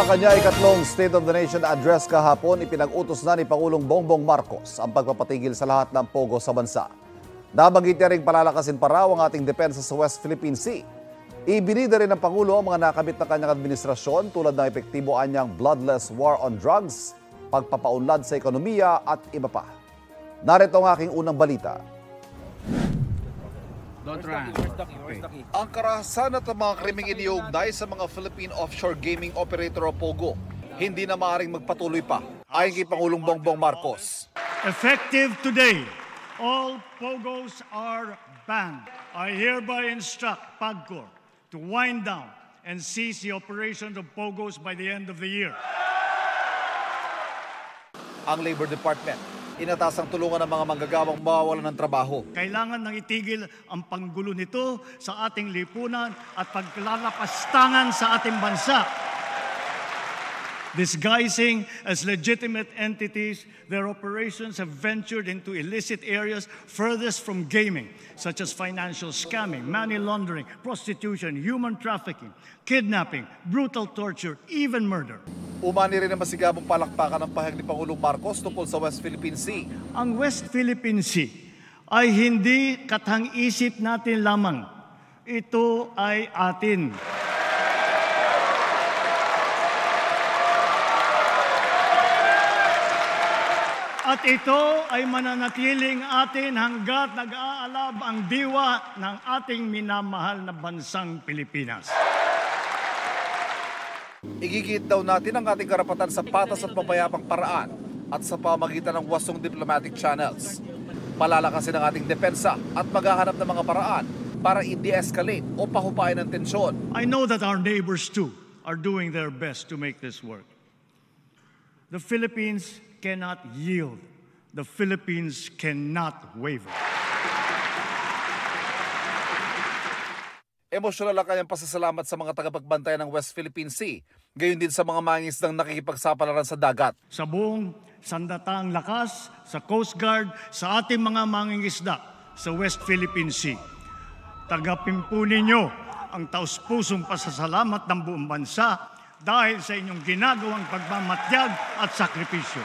kanyang ikatlong State of the Nation address kahapon, ipinag-utos na ni Pangulong Bongbong Marcos ang pagpapatigil sa lahat ng pogo sa bansa. Nabanggit niya ring palalakasin pa raw ang ating depensa sa West Philippine Sea. Ibinida rin ng Pangulo ang mga nakabit na kanyang administrasyon tulad ng epektibo anyang bloodless war on drugs, pagpapaunlad sa ekonomiya at iba pa. Narito ang aking unang balita. Ang karahasan at ang mga krimeng iniugnay sa mga Philippine Offshore Gaming Operator o POGO hindi na maaaring magpatuloy pa, ayon kay Pangulong Bongbong Marcos. Effective today, all POGOs are banned. I hereby instruct PAGCOR to wind down and cease the operations of POGOs by the end of the year. Ang Labor Department inatasang tulungan ng mga manggagawang mawawalan ng trabaho. Kailangan nang itigil ang panggulo nito sa ating lipunan at paglalapastangan sa ating bansa. Disguising as legitimate entities, their operations have ventured into illicit areas furthest from gaming, such as financial scamming, money laundering, prostitution, human trafficking, kidnapping, brutal torture, even murder. Umani rin ang masigabong palakpakan ng pahayag ni Pangulong Marcos tungkol sa West Philippine Sea. Ang West Philippine Sea ay hindi katang-isip natin lamang. Ito ay atin. At ito ay mananatiling atin hanggat nag-aalab ang diwa ng ating minamahal na bansang Pilipinas. Igigit daw natin ang ating karapatan sa patas at mapayapang paraan at sa pamagitan ng wasong diplomatic channels. Palalakasin ang ating depensa at maghahanap ng mga paraan para i-de-escalate o pahupain ang tensyon. I know that our neighbors too are doing their best to make this work. The Philippines cannot yield. The Philippines cannot waver. Emosyonal ang kanyang pasasalamat sa mga tagapagbantayan ng West Philippine Sea, gayon din sa mga mangingisdang nakikipagsapalaran sa dagat. Sa buong sandataang lakas, sa Coast Guard, sa ating mga mangingisda sa West Philippine Sea. Tagapin po ninyo ang taus-pusong pasasalamat ng buong bansa dahil sa inyong ginagawang pagmamatyag at sakripisyo.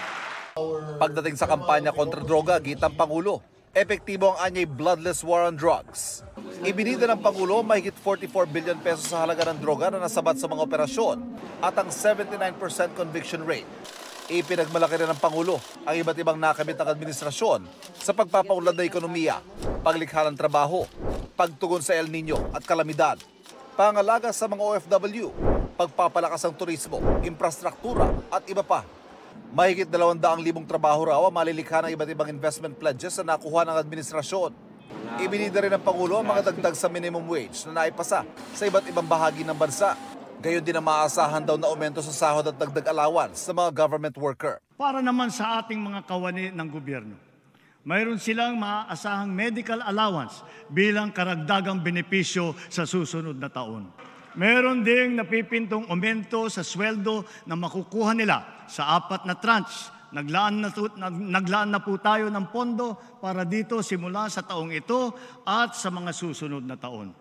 Pagdating sa kampanya kontra droga, gitang Pangulo, epektibo ang anyay bloodless war on drugs. Ibinida ng Pangulo mahigit 44 billion pesos sa halaga ng droga na nasabat sa mga operasyon at ang 79% conviction rate. Ipinagmalaki rin ng Pangulo ang iba't ibang nakamit ng administrasyon sa pagpapaunlad ng ekonomiya, paglikha ng trabaho, pagtugon sa El Nino at kalamidad, pangalaga sa mga OFW, pagpapalakas ng turismo, infrastruktura at iba pa. Mahigit 200,000 trabaho raw ang malilikha ng iba't ibang investment pledges na nakuha ng administrasyon. Ibinida rin ng Pangulo ang mga dagdag sa minimum wage na naipasa sa iba't ibang bahagi ng bansa. Gayon din ang maaasahan daw na aumento sa sahod at dagdag allowance sa mga government worker. Para naman sa ating mga kawani ng gobyerno, mayroon silang maaasahang medical allowance bilang karagdagang benepisyo sa susunod na taon. Meron ding napipintong aumento sa sweldo na makukuha nila sa 4 na tranche. Naglaan na po tayo ng pondo para dito simula sa taong ito at sa mga susunod na taon.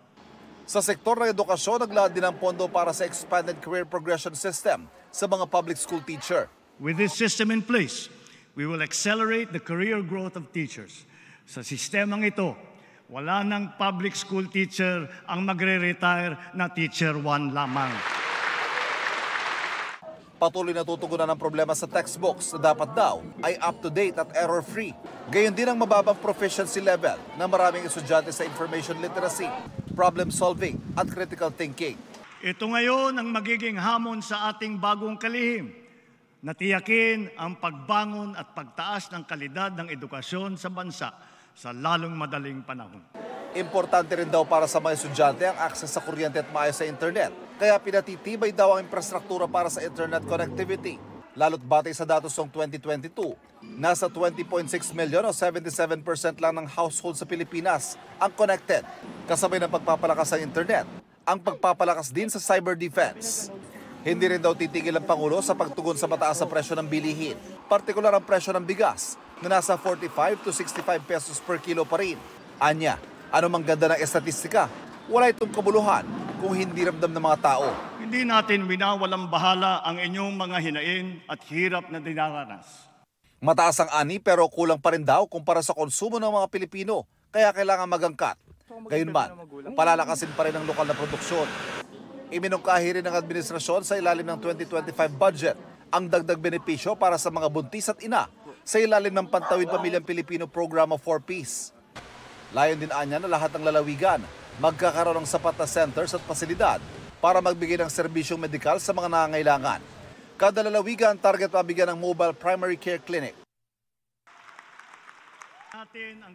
Sa sektor ng edukasyon, naglaan din ang pondo para sa expanded career progression system sa mga public school teacher. With this system in place, we will accelerate the career growth of teachers. Sa sistemang ito, wala nang public school teacher ang magre-retire na teacher 1 lamang. Patuloy na tutugunan ang problema sa textbooks na dapat daw ay up-to-date at error-free. Gayon din ang mababang proficiency level ng maraming estudyante sa information literacy, problem solving at critical thinking. Ito ngayon ang magiging hamon sa ating bagong kalihim. Natiyakin ang pagbangon at pagtaas ng kalidad ng edukasyon sa bansa sa lalong madaling panahon. Importante rin daw para sa mga estudyante ang access sa kuryente at maayos sa internet. Kaya pinatitibay daw ang infrastruktura para sa internet connectivity. Lalo't batay sa datos ng 2022, nasa 20.6 million o 77% lang ng household sa Pilipinas ang connected. Kasabay ng pagpapalakas ng internet, ang pagpapalakas din sa cyber defense. Hindi rin daw titigil ang Pangulo sa pagtugon sa mataas na presyo ng bilihin, partikular ang presyo ng bigas na nasa 45 to 65 pesos per kilo pa rin. Anya, anumang ganda ng estatistika, wala itong kabuluhan kung hindi ramdam ng mga tao. Hindi natin winawalang bahala ang inyong mga hinaing at hirap na dinaranas. Mataas ang ani pero kulang pa rin daw kumpara sa konsumo ng mga Pilipino, kaya kailangan magangkat. Gayunman, palalakasin pa rin ang lokal na produksyon. Iminungkahi rin ng administrasyon sa ilalim ng 2025 budget ang dagdag benepisyo para sa mga buntis at ina sa ilalim ng Pantawid Pamilyang Pilipino Programa 4Ps. Layon din anya na lahat ng lalawigan magkakaroon ng sapat na centers at pasilidad para magbigay ng serbisyong medikal sa mga nangangailangan. Kada lalawigan target mabigyan ng mobile primary care clinic. Natin ang